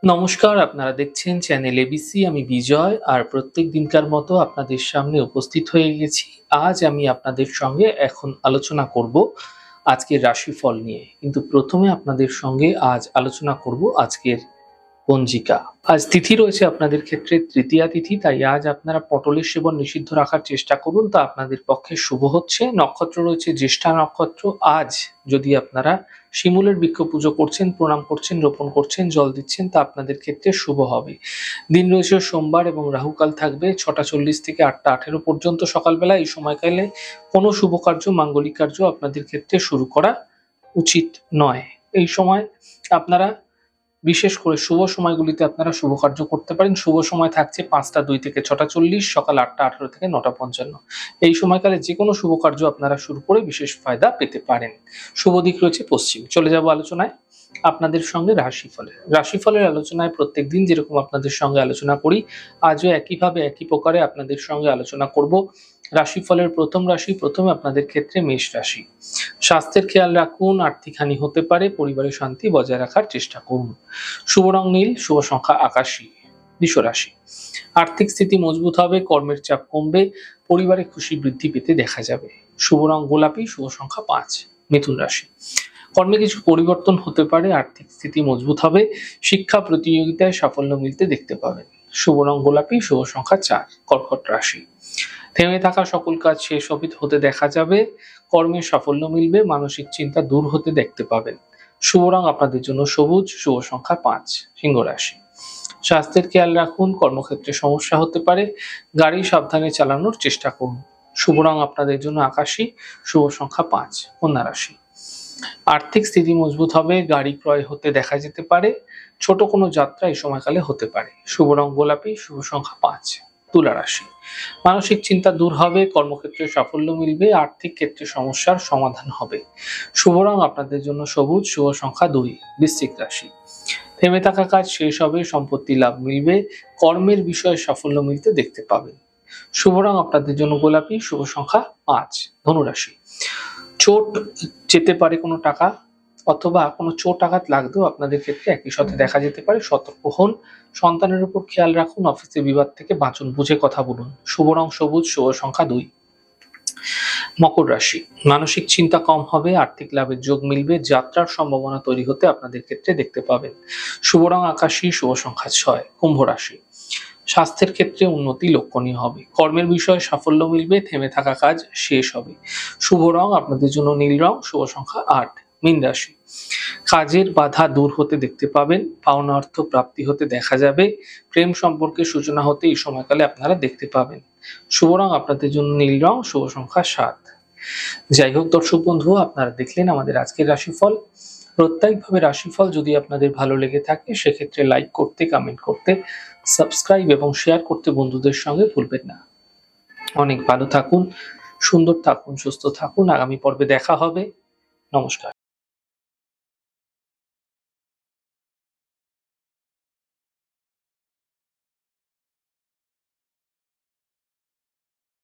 নমস্কার, আপনারা দেখছেন চ্যানেল এবিসি। আমি বিজয়। আর প্রত্যেক দিনকার মতো আপনাদের সামনে উপস্থিত হয়ে গেছি। আজ আমি আপনাদের সঙ্গে এখন আলোচনা করব আজকের রাশিফল নিয়ে। কিন্তু প্রথমে আপনাদের সঙ্গে আজ আলোচনা করব আজকের পঞ্জিকা। আজ তিথি রয়েছে আপনাদের ক্ষেত্রে তৃতীয়া তিথি, তাই আজ আপনারা পটলের সেবন নিষিদ্ধ রাখার চেষ্টা করুন, তা আপনাদের পক্ষে শুভ হচ্ছে। নক্ষত্র রয়েছে জ্যেষ্ঠা নক্ষত্র। আজ যদি আপনারা শিমুলের বৃক্ষ পুজো করছেন, প্রণাম করছেন, রোপণ করছেন, জল দিচ্ছেন, তা আপনাদের ক্ষেত্রে শুভ হবে। দিন রয়েছে সোমবার এবং রাহুকাল থাকবে 6টা 40 থেকে 8টা 18 পর্যন্ত সকালবেলা। এই সময়কালে কোনো শুভ কার্য, মাঙ্গলিক কার্য আপনাদের ক্ষেত্রে শুরু করা উচিত নয়। এই সময় আপনারা বিশেষ করে শুভ সময়গুলিতে আপনারা শুভ কার্য করতে পারেন। শুভ সময় থাকছে 5টা 2 থেকে 6টা 40, সকাল 8টা 18 থেকে 9টা 55। এই সময়কালে যে কোনো শুভ কার্য আপনারা শুরু করে বিশেষ ফায়দা পেতে পারেন। শুভ দিক রয়েছে পশ্চিম। চলে যাব আলোচনায় আপনাদের সঙ্গে রাশিফলের আলোচনায় প্রত্যেকদিন যেরকম আপনাদের সঙ্গে আলোচনা করি, আজও একইভাবে একই প্রকারে আপনাদের সঙ্গে আলোচনা করব। রাশিফলের প্রথম রাশি, প্রথমে আপনাদের ক্ষেত্রে মেষ রাশি। স্বাস্থ্যের খেয়াল রাখুন, আর্থিক হানি হতে পারে, পরিবারের শান্তি বজায় রাখার চেষ্টা করুন। শুভ রং নীল, শুভ সংখ্যা 81। বৃষ রাশি। আর্থিক স্থিতি মজবুত হবে, কর্মের চাপ কমবে, পরিবারে খুশি বৃদ্ধি পেতে দেখা যাবে। শুভ রং গোলাপি, শুভ সংখ্যা 5। মিথুন রাশি। কর্মে কিছু পরিবর্তন হতে পারে, আর্থিক স্থিতি মজবুত হবে, শিক্ষা প্রতিযোগিতায় সাফল্য মিলতে দেখতে পাবেন। শুভ রং গোলাপি, শুভ সংখ্যা 4। কর্কট রাশি। থেমে থাকা সকল কাজ শেষ হতে দেখা যাবে, কর্মে সাফল্য মিলবে, মানসিক চিন্তা দূর হতে দেখতে পাবেন। শুভ রং আপনাদের জন্য সবুজ, শুভ সংখ্যা 5। সিংহ রাশি। স্বাস্থ্যের খেয়াল রাখুন, কর্মক্ষেত্রে সমস্যা হতে পারে, গাড়ি সাবধানে চালানোর চেষ্টা করুন। শুভ রং আপনাদের জন্য আকাশী, শুভ সংখ্যা 5। কন্যা রাশি। আর্থিক স্থিতি মজবুত হবে, গাড়ি ক্রয় হতে দেখা যেতে পারে, ছোট কোনো যাত্রা এই সময়কালে হতে পারে। শুভ রং গোলাপি, শুভ সংখ্যা 5। তুলা রাশি। মানসিক চিন্তা দূর হবে, কর্মক্ষেত্রে সাফল্য মিলবে, আর্থিক ক্ষেত্রে সমস্যার সমাধান হবে। শুভ রং আপনাদের জন্য সবুজ, শুভ সংখ্যা 2। বৃশ্চিক রাশি। থেমে থাকা কাজ শেষ হবে, সম্পত্তি লাভ মিলবে, কর্মের বিষয়ে সাফল্য মিলতে দেখতে পাবেন। শুভ রং আপনাদের জন্য গোলাপি, শুভ সংখ্যা 5। ধনুরাশি। চোট যেতে পারে কোনো টাকা, অথবা কোনো চোট আঘাত লাগলেও আপনাদের ক্ষেত্রে একই সাথে দেখা যেতে পারে। সতর্ক হন, সন্তানের উপর খেয়াল রাখুন, অফিসে বিবাদ থেকে বাঁচুন, বুঝে কথা বলুন। শুভ রং সবুজ, শুভ সংখ্যা 2। মকর রাশি। মানসিক চিন্তা কম হবে, আর্থিক লাভের যোগ মিলবে, যাত্রার সম্ভাবনা তৈরি হতে আপনাদের ক্ষেত্রে দেখতে পাবেন। শুভ রং আকাশী, শুভ সংখ্যা 6। কুম্ভ রাশি। স্বাস্থ্যের ক্ষেত্রে উন্নতি লক্ষণীয় হবে, কর্মের বিষয়ে সাফল্য মিলবে, থেমে থাকা কাজ শেষ হবে। শুভ রং আপনাদের জন্য নীল রং, শুভ সংখ্যা 8। মীন রাশি। কাজের বাধা দূর হতে দেখতে পাবেন, পাওনা অর্থ প্রাপ্তি হতে দেখা যাবে, প্রেম সম্পর্কের সূচনা হতে এই সময়কালে আপনারা দেখতে পাবেন। শুভ রং আপনাদের জন্য নীল রং, শুভ সংখ্যা 7। যাই হোক দর্শক বন্ধু, আপনারা দেখলেন আমাদের আজকের রাশিফল। প্রত্যেকভাবে রাশিফল যদি আপনাদের ভালো লেগে থাকে, সেক্ষেত্রে লাইক করতে, কমেন্ট করতে, সাবস্ক্রাইব এবং শেয়ার করতে বন্ধুদের সঙ্গে ভুলবেন না। অনেক ভালো থাকুন, সুন্দর থাকুন, সুস্থ থাকুন। আগামী পর্বে দেখা হবে। নমস্কার।